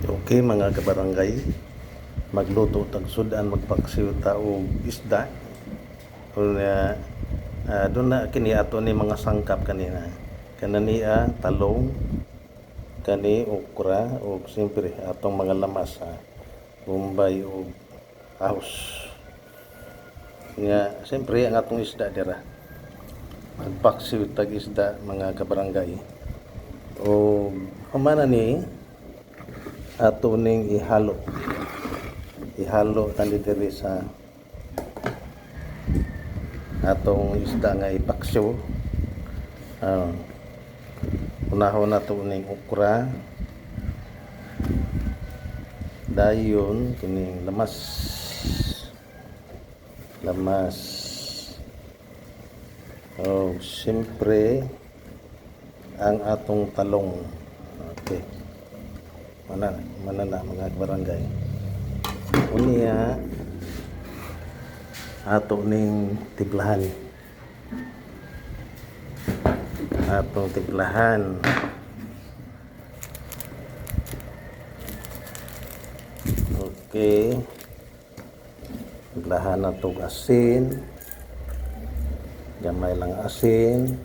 Okay mga kabarangay, magluto tag sudan magpaksiw ta og isda. Una doon na kini ato ni mga sangkap kanina. Kananiya talong, kani okra ug siyempre atong mga lamas bombay ug ahos. Nga siyempre ang atong isda dira. Magpaksiw tag isda mga kabarangay. O humana ni ato ning ihalo tani diri sa atong isda nga ipaksyo. Unahon nato ning okra, dayon kining lamas o siyempre ang atong talong. Okay, mana na mga barangay. Unya ato ning tiplahan. Atong tiplahan. Okay. Tiplahan natong asin. Gamay lang asin.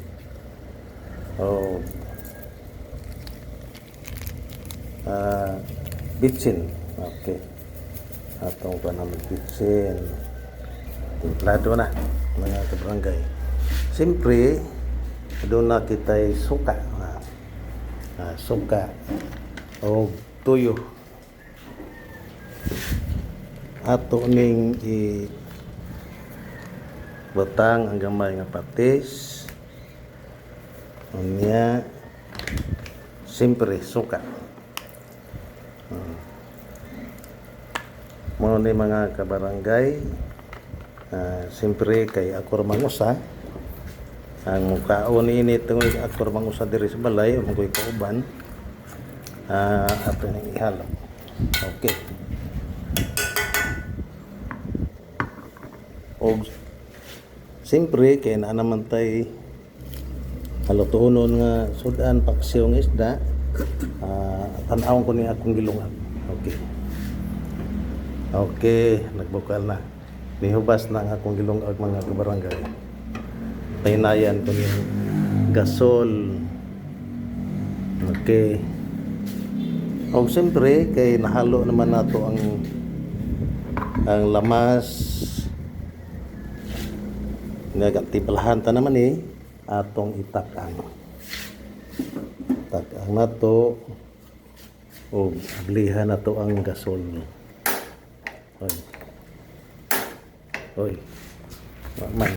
Bitsin. Okay. Atong panamig bitsin. Timplado na mga kabarangay. Siyempre doon na kita'y suka. Suka o tuyo. Ato ning butang ang gamay nga patis. Unya siyempre suka. Mo ni mga kabarangay, siyempre kay ako mangusa ang mukaon ini tungod ako mangusa diri sa balay o magoy kauban ato ning ihalo. Okay. O siyempre kay naa naman tay halutunon nga sudan paksiw ng isda, tan-awon ko ni akong gilungan. Okay. Okay, nagbukal na. Nihubas na ang akong gilungag mga kabarangay. Pahinayan ko yung gasol. Okay. O siyempre, kay nahalo naman nato ang lamas. Nagatiplahan ta naman atong itakang. Takang nato o ablihan nato ang gasol. Oy. Man.